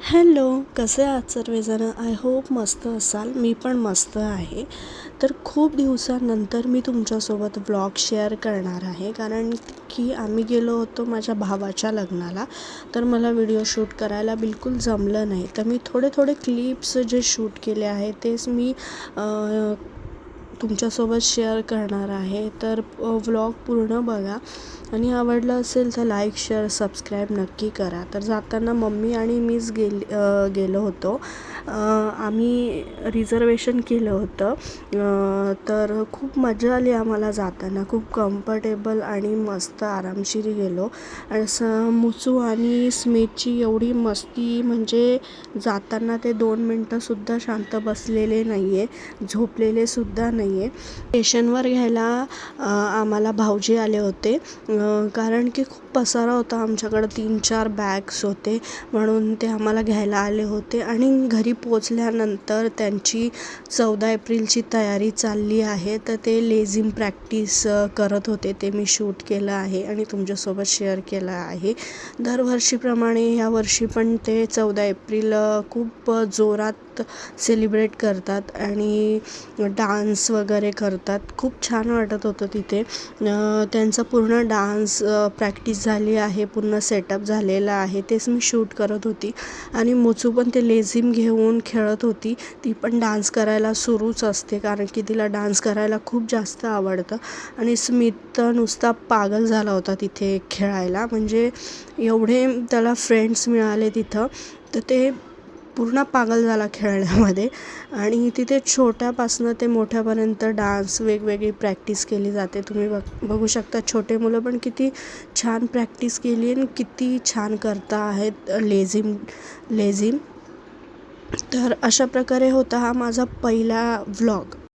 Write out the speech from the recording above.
Hello, कसे आहात सर्वजण? आय होप मस्त असाल. मी पण मस्त आहे. तर खूप दिवसानंतर मी तुमच्यासोबत व्लॉग शेअर करणार आहे, कारण की आम्ही गेलो होतो माझ्या भावाच्या लग्नाला. तर मला व्हिडिओ शूट करायला बिलकुल जमलं नाही. तर मी थोडे क्लिप्स जे शूट केले आहे तेच मी तुमच्यासोबत शेअर करणार आहे. तर व्लॉग पूर्ण बघा आणि आवडलं असेल तर लाईक, शेअर, सबस्क्राईब नक्की करा. तर जाताना मम्मी आणि मीच गेलो होतो. आम्ही रिझर्वेशन केलं होतं. तर खूप मजा आली आम्हाला जाताना. खूप कम्फर्टेबल आणि मस्त आरामशीर गेलो. असं मुचू आणि स्मितची एवढी मस्ती, म्हणजे जाताना ते 2 मिनटंसुद्धा शांत बसलेले नाही आहे, झोपलेले सुद्धा नाही आहे. स्टेशनवर घ्यायला आम्हाला भाऊजी आले होते, कारण की खूप पसारा होता आमच्याकडं. 3-4 बॅग्स होते, म्हणून ते आम्हाला घ्यायला आले होते. आणि घरी पोचल्यानंतर त्यांची 14 एप्रिलची तयारी चालली आहे. तर ते लेझिम प्रॅक्टिस करत होते. ते मी शूट केलं आहे आणि तुमच्यासोबत शेअर केलं आहे. दरवर्षीप्रमाणे ह्यावर्षी पण ते 14 एप्रिल खूप जोरात सेलिब्रेट करतात आणि डान्स वगैरे करतात. खूप छान वाटत होतं तिथे. त्यांचा पूर्ण डान्स प्रॅक्टिस झाली आहे, पूर्ण सेटअप झालेला आहे. तेच मी शूट करत होती. आणि मुचू पण ते लेझिम घेऊन खेळत होती. ती पण डान्स करायला सुरूच असते, कारण की तिला डान्स करायला खूप जास्त आवडतं. आणि स्मित तर नुसता पागल झाला होता तिथे खेळायला, म्हणजे एवढे त्याला फ्रेंड्स मिळाले तिथं. तर ते पूर्ण पागल झाला खेळण्यामध्ये. आणि तिथे छोट्यापासनं ते मोठ्यापर्यंत डान्स वेगवेगळी प्रॅक्टिस केली जाते. तुम्ही बघू शकता छोटे मुलं पण किती छान प्रॅक्टिस केली आणि किती छान करता आहेत लेझिम. तर अशा प्रकारे होता हा माझा पहिला व्लॉग.